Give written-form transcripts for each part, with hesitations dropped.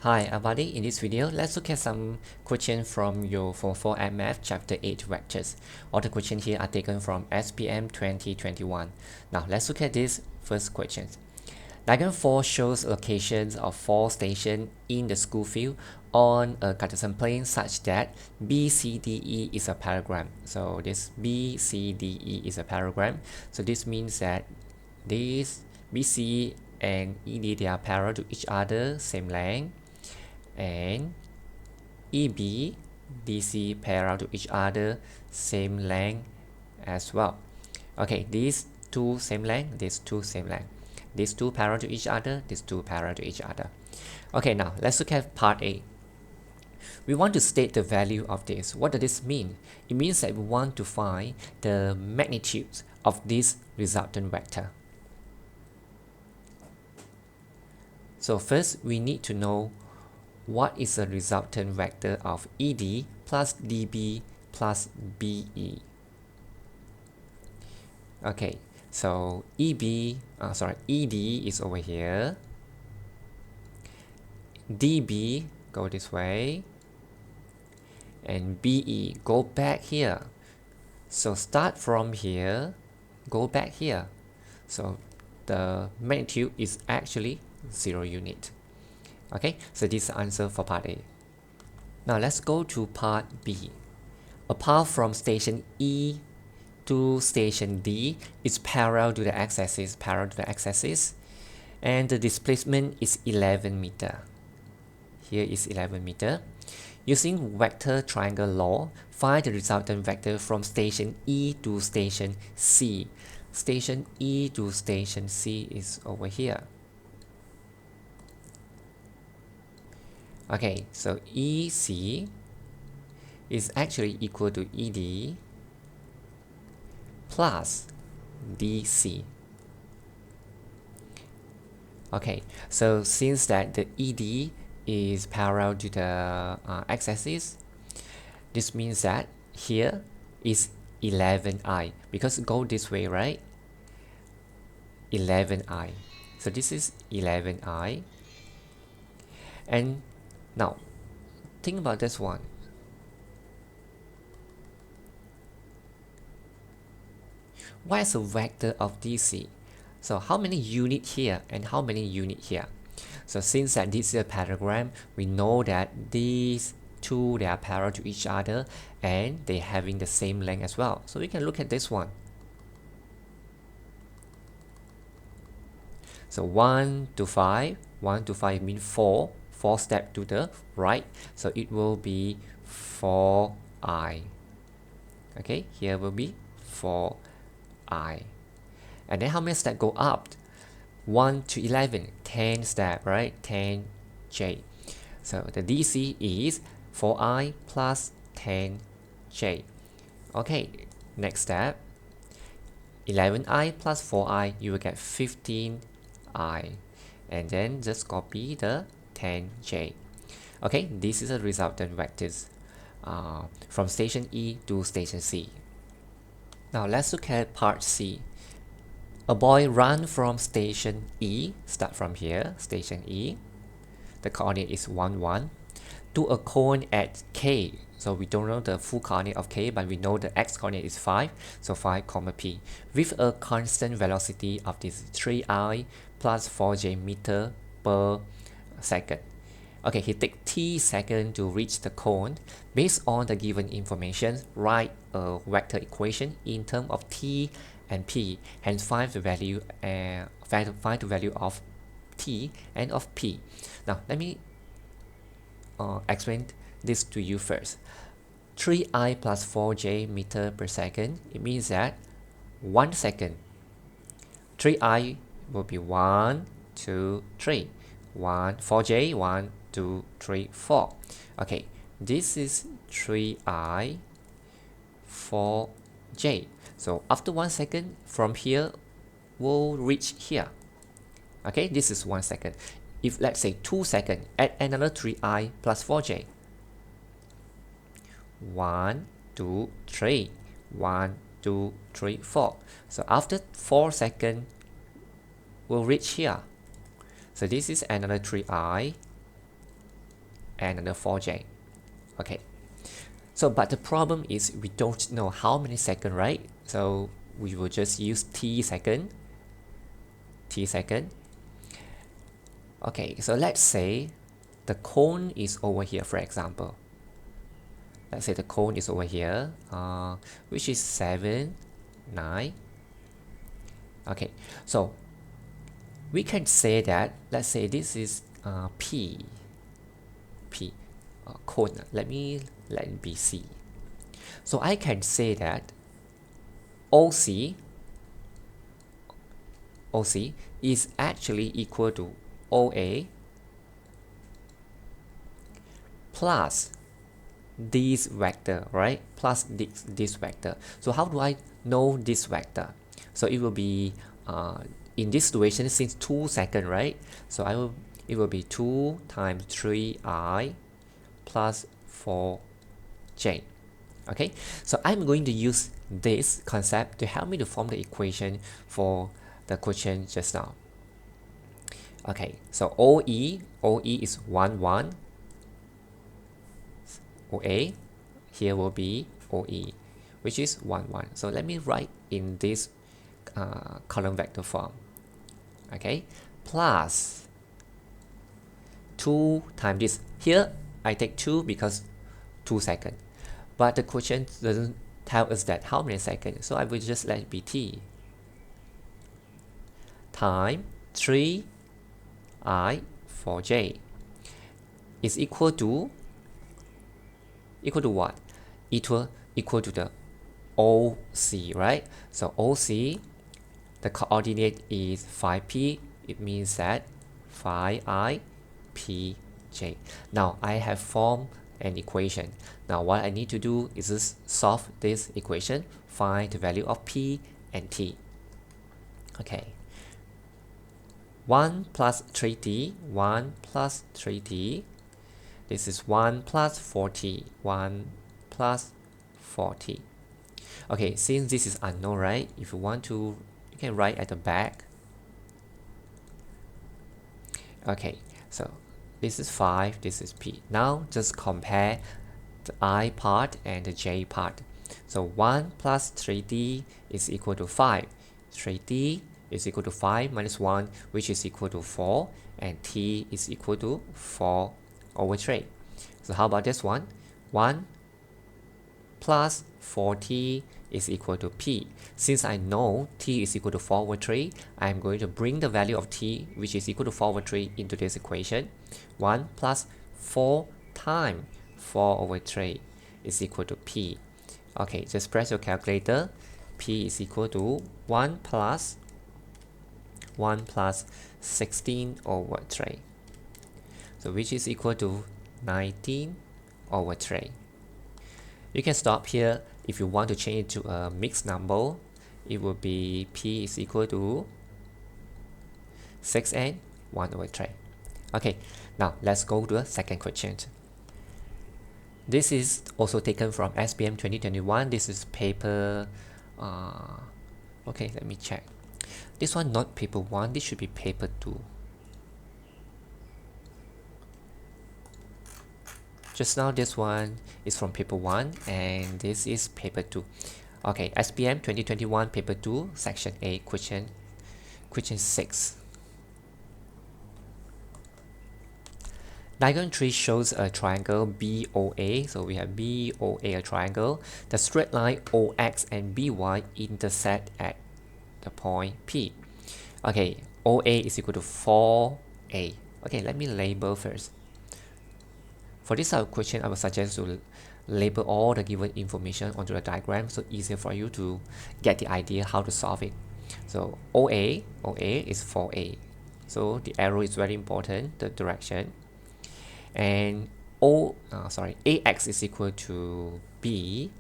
Hi everybody, in this video, let's look at some questions from your Form 4 at Math Chapter 8 Vectors. All the questions here are taken from SPM 2021. Now let's look at this first question. Diagram 4 shows locations of 4 stations in the school field on a Cartesian plane such that BCDE is a parallelogram. So this BCDE is a parallelogram. So this means that this BC and ED, they are parallel to each other, same length, and EB, DC parallel to each other, same length as well. Okay, these two same length, these two same length. These two parallel to each other, these two parallel to each other. Okay, now let's look at part A. We want to state the value of this. What does this mean? It means that we want to find the magnitudes of this resultant vector. So first, we need to know what is the resultant vector of ED plus DB plus BE. Okay, so ED is over here. DB go this way, and BE go back here. So start from here, go back here. So the magnitude is actually 0 unit. Okay, so this is the answer for part A. Now let's go to part B. A path from station E to station D is parallel to the x-axis, and the displacement is 11 meter. Here is 11 meter. Using vector triangle law, find the resultant vector from station E to station C. Station E to station C is over here. Okay, so EC is actually equal to ED plus DC. Okay, so since that the ED is parallel to the x-axis, this means that here is 11i, because it go this way, right? 11i. So this is 11i. And now, think about this one. What is the vector of DC? So how many unit here and how many unit here? So since that this is a parallelogram, we know that these two, they are parallel to each other and they having the same length as well. So we can look at this one. So 1 to 5 means 4 steps to the right, so it will be 4i. Okay, here will be 4i. And then how many steps go up? 1 to 11, 10 steps, right? 10j. So the DC is 4i plus 10j. Okay, next step, 11i plus 4i, you will get 15i. And then just copy the 10j. Okay, this is a resultant vectors from station E to station C. Now let's look at part C. A boy ran from station E, start from here, station E, the coordinate is 1, 1, to a cone at K. So we don't know the full coordinate of K, but we know the X coordinate is 5, so 5, P, with a constant velocity of this 3i plus 4j meter per second. Okay, he take t seconds to reach the cone. Based on the given information, write a vector equation in terms of t and p, and find the value of t and of p. Now let me explain this to you first. 3i plus 4j meter per second, it means that 1 second, 3i will be 1, 2, 3, 4j, 1, 2, 3, 4. Okay, this is 3i, 4j. So after 1 second, from here we'll reach here. Okay, this is 1 second. If let's say 2 seconds, add another 3i plus 4j. 1, 2, 3, 1, 2, 3, 4. So after 4 seconds, we'll reach here. So this is another 3i and another 4j. Okay, so but the problem is we don't know how many seconds, right? So we will just use t second. Okay, so let's say the cone is over here, for example. Let's say the cone is over here, which is 7, 9. Okay, so we can say that, let's say this is P cone. Let it be C. So I can say that OC is actually equal to OA plus this vector, right? Plus this vector. So how do I know this vector? So it will be in this situation, since 2 seconds, right? So it will be 2 times 3i plus 4j. Okay, so I'm going to use this concept to help me to form the equation for the question just now. Okay, so OE is 1 1. OA here will be OE, which is 1 1. So let me write in this column vector form. Okay, plus 2 times this. Here I take 2 because 2 seconds, but the question doesn't tell us that how many seconds, so I will just let it be t time 3i 4j is equal to what? Equal to the OC, right? So OC, the coordinate is 5p. It means that 5i pj. Now I have formed an equation. Now what I need to do is just solve this equation, find the value of p and t. Okay, 1 plus 3t, 1 plus 3t. This is 1 plus 4t, 1 plus 4t. Okay, since this is unknown, right? If you want to, you can write at the back. Okay, so this is 5, this is p. Now just compare the I part and the j part. So 1 plus 3t is equal to 5. 3t is equal to 5 minus 1, which is equal to 4, and t is equal to 4 over 3. So how about this one? 1 plus 4t is equal to p. Since I know t is equal to 4 over 3, I'm going to bring the value of t, which is equal to 4 over 3, into this equation. 1 plus 4 times 4 over 3 is equal to p. Okay, just press your calculator. P is equal to 1 plus 16 over 3. So which is equal to 19 over 3. You can stop here. If you want to change it to a mixed number, it will be p is equal to 6 and 1 over 3. Okay, now let's go to the second question. This is also taken from SPM 2021. This is paper okay, let me check. This one not paper 1, this should be paper 2. Just now this one is from paper 1 and this is paper 2. Okay, SPM 2021 paper 2 section A, question 6. Diagram 3 shows a triangle BOA. So we have BOA, a triangle. The straight line OX and BY intersect at the point P. Okay, OA is equal to 4A. Okay, let me label first. For this type of question, I would suggest to label all the given information onto the diagram, so easier for you to get the idea how to solve it. So OA is 4A. So the arrow is very important, the direction. And AX is equal to B.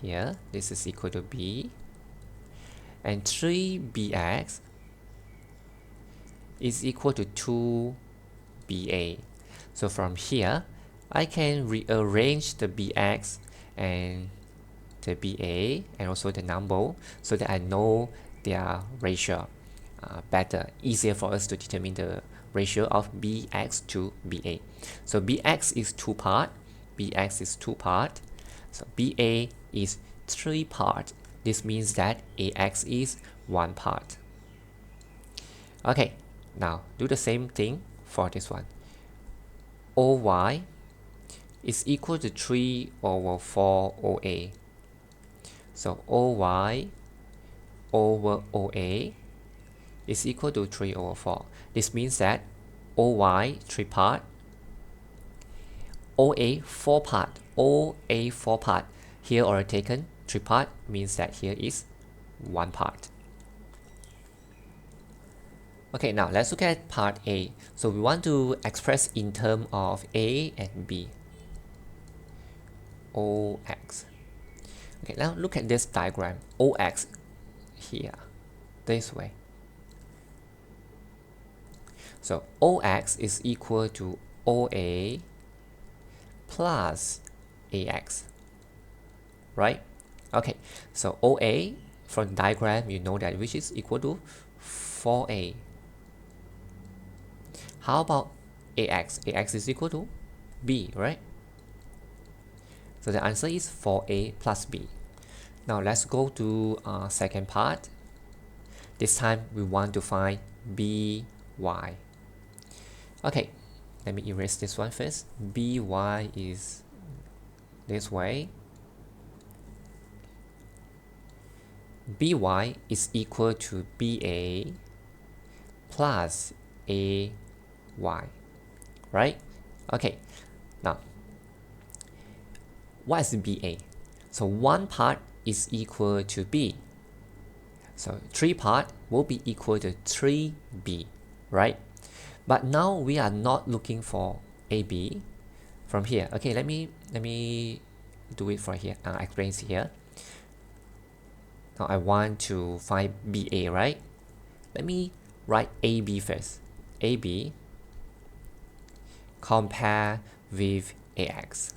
Here, this is equal to B. And 3BX is equal to 2BA. So from here, I can rearrange the BX and the BA and also the number so that I know their ratio. better, easier for us to determine the ratio of bx to ba. So bx is 2 part, bx is 2 part, so ba is 3 part. This means that ax is 1 part. Okay, now do the same thing for this one. Oy is equal to 3 over 4 oa. So oy over oa is equal to 3 over 4. This means that oy 3 part, oa 4 part, oa 4 part. Here already taken 3 part means that here is 1 part. Okay, now let's look at part A. So we want to express in terms of A and B. OX. Okay, now look at this diagram. OX here, this way. So OX is equal to OA plus AX, right? Okay, so OA from the diagram, you know that which is equal to 4A. How about AX? AX is equal to B, right? So the answer is 4A plus B. Now let's go to second part. This time we want to find BY. Okay, let me erase this one first. BY is this way. BY is equal to BA plus AY, right? Okay, now what is BA? So 1 part is equal to B. So 3 part will be equal to 3B, right? But now we are not looking for AB from here. Okay, let me do it for here. Explain here. Now I want to find BA, right? Let me write AB first. AB compare with AX.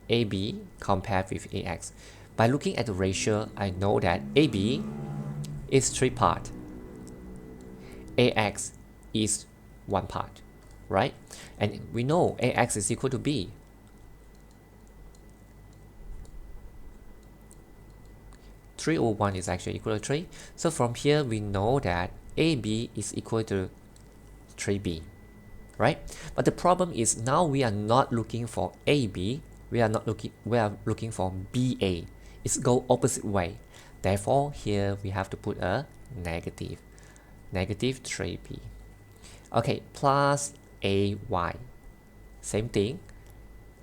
AB compared with AX. By looking at the ratio, I know that AB is 3 part. AX is 1 part, right? And we know AX is equal to B. Three over 1 is actually equal to 3. So from here we know that AB is equal to 3B, right? But the problem is now we are not looking for AB. We are looking for BA. It's go opposite way. Therefore, here we have to put a negative 3B. Okay, plus AY. Same thing,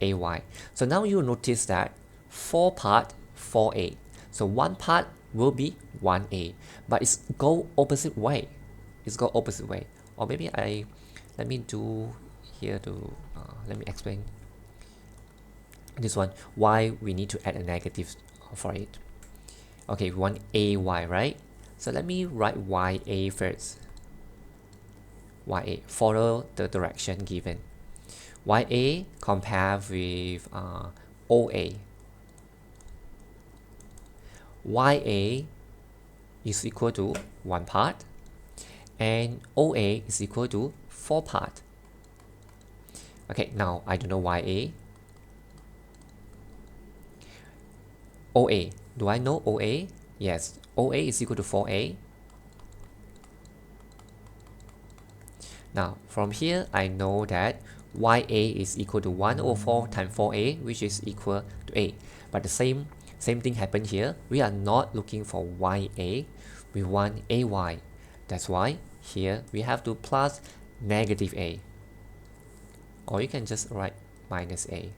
AY. So now you notice that 4 part, 4A. So 1 part will be 1A, but it's go opposite way. It's go opposite way. Or maybe let me do here to let me explain this one why we need to add a negative for it. Okay, we want AY, right? So let me write YA first. YA, follow the direction given. YA compare with OA. YA is equal to 1 part and OA is equal to 4 part. Okay, now I don't know YA. OA, do I know OA? Yes, OA is equal to 4A. Now from here I know that YA is equal to 1 over 4 times 4A, which is equal to A. But the same thing happened here. We are not looking for YA, we want AY. That's why here we have to plus negative A. Or you can just write minus A.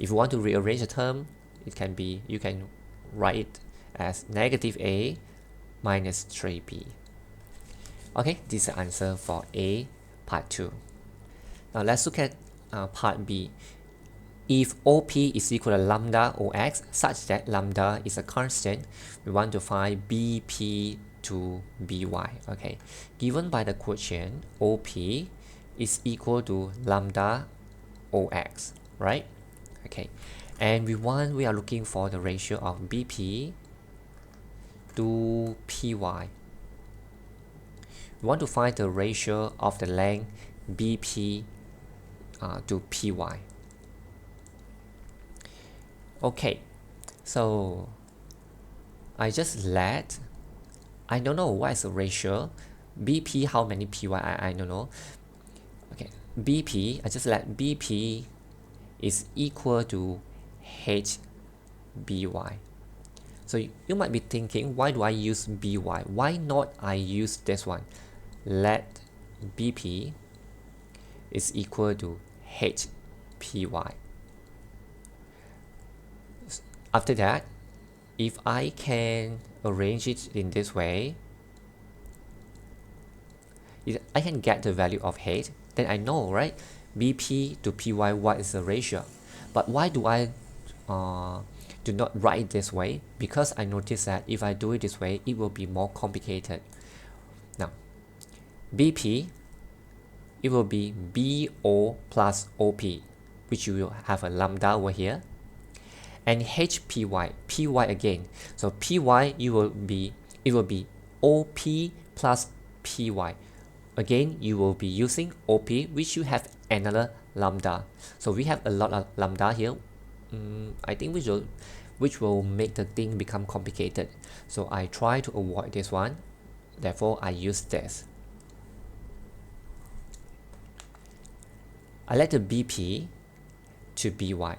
If you want to rearrange the term, it can be, you can write it as negative A minus 3B. Okay, this is the answer for A, part 2. Now let's look at part B. If OP is equal to lambda OX such that lambda is a constant, we want to find BP to BY. Okay, given by the quotient, OP is equal to lambda OX, right? Okay, and we are looking for the ratio of BP to py. We want to find the ratio of the length bp to py. Okay, so I just let, I don't know what is the ratio bp, how many py, I don't know. Okay, bp, I just let bp is equal to hby. So you might be thinking, why do I use by? Why not I use this one? Let bp is equal to hpy. After that, if I can arrange it in this way, I can get the value of h, then I know, right? bp to py, what is the ratio? But why do I do not write it this way? Because I noticed that if I do it this way, it will be more complicated. Now, bp, it will be bo plus op, which you will have a lambda over here, and hpy, py again. So py, it will be op plus py. Again, you will be using op, which you have another lambda. So we have a lot of lambda here. I think which will make the thing become complicated. So I try to avoid this one. Therefore, I use this. I let the bp to by.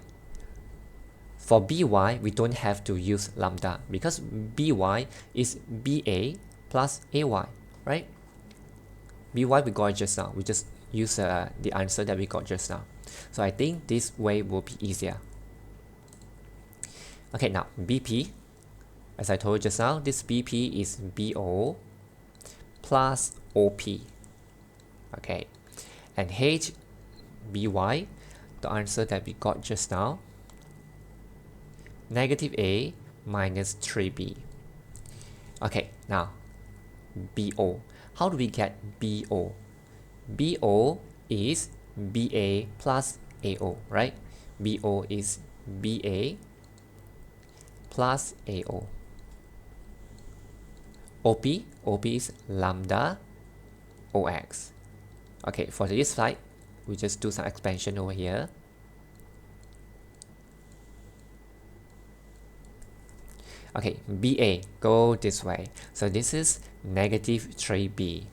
For by, we don't have to use lambda because by is ba plus ay, right? by we got just now. We just use the answer that we got just now. So I think this way will be easier. Okay, now bp, as I told you just now, this bp is bo plus op. Okay, and hby, the answer that we got just now, negative a minus 3b. Okay, now bo. How do we get bo? bo is ba plus ao, right? bo is ba plus ao. op is lambda ox. Okay, for this slide, we just do some expansion over here. Okay, BA, go this way. So this is negative 3B.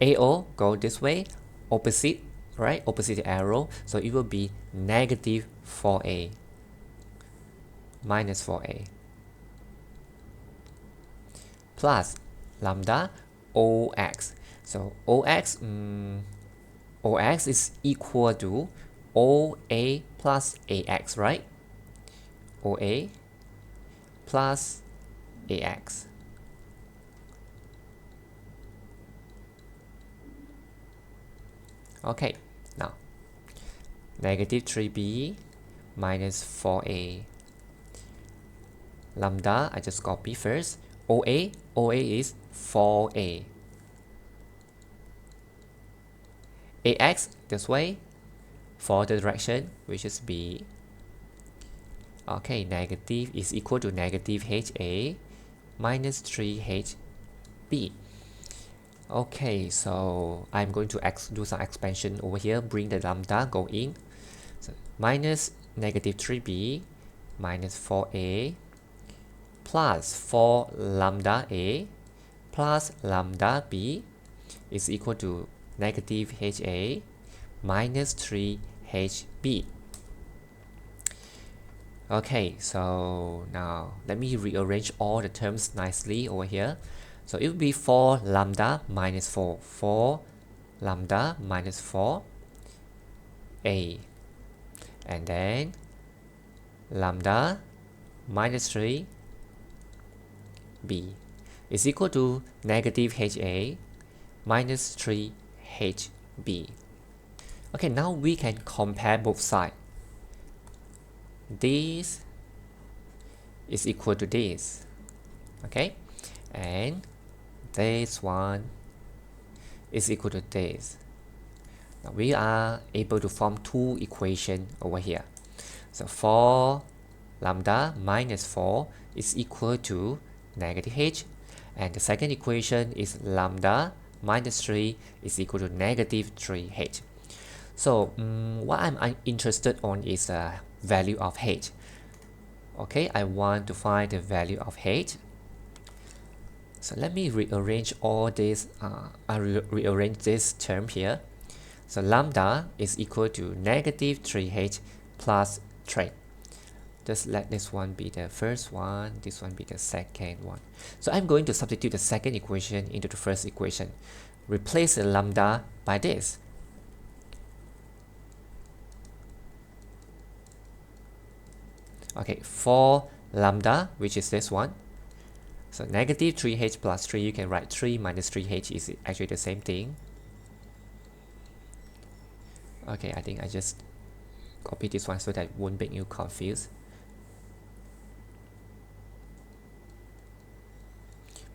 AO, go this way, opposite, right? Opposite arrow. So it will be negative 4A minus 4A plus lambda OX. So OX is equal to OA plus AX, right? OA plus AX. Okay, now negative 3B minus 4A. Lambda, I just copy first. OA is 4A. AX, this way, for the direction, which is B. Okay, negative is equal to negative HA minus 3HB. Okay, so I'm going to do some expansion over here, bring the lambda, go in. So minus negative 3B minus 4A plus 4 lambda A plus lambda B is equal to negative HA minus 3HB. Okay, so now let me rearrange all the terms nicely over here. So it will be 4 lambda minus 4. 4 lambda minus 4 A. And then lambda minus 3 B is equal to negative HA minus 3 HB. Okay, now we can compare both sides. This is equal to this. Okay, and this one is equal to this. Now we are able to form two equations over here. So 4 lambda minus 4 is equal to negative h, and the second equation is lambda minus 3 is equal to negative 3h. So what I'm interested on is the value of h. Okay, I want to find the value of h. So let me rearrange all this. I rearrange this term here. So lambda is equal to negative 3h plus 3. Just let this one be the first one, this one be the second one. So I'm going to substitute the second equation into the first equation. Replace the lambda by this. Okay, for lambda, which is this one. So negative 3h plus 3, you can write 3 minus 3h is actually the same thing. Okay, I think I just copy this one so that it won't make you confused.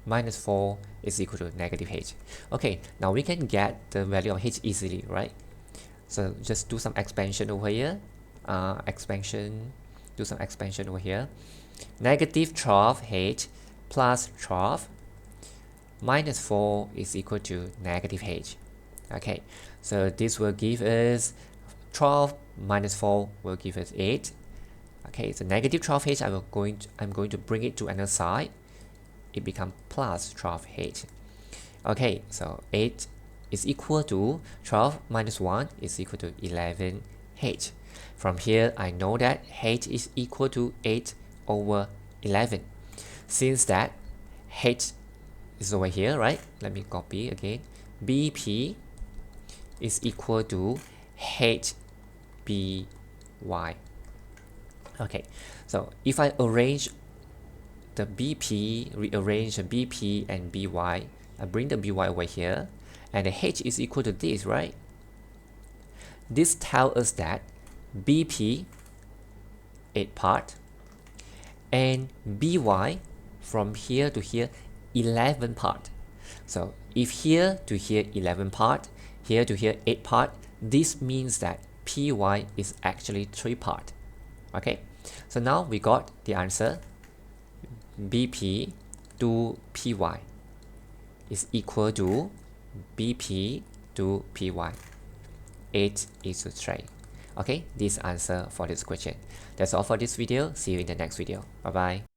Minus 4 is equal to negative h. Okay, now we can get the value of h easily, right? So just do some expansion over here. Do some expansion over here. Negative 12h plus 12 minus 4 is equal to negative h. Okay, so this will give us 12 minus 4 will give us 8. Okay, so negative 12h I'm going to bring it to another side. It becomes plus 12h. Okay, so 8 is equal to 12 minus 1 is equal to 11h. From here, I know that h is equal to 8 over 11. Since that h is over here, right? Let me copy again. BP is equal to HBY. Okay, so if I arrange the BP, rearrange the BP and BY, I bring the BY over here, and the H is equal to this, right? This tells us that BP 8 part and BY from here to here 11 part. So if here to here 11 part, here to here 8 part, this means that PY is actually 3 part. Okay, so now we got the answer. BP to PY is equal to BP to PY. 8 is to 3. Okay, this answer for this question. That's all for this video. See you in the next video. Bye bye.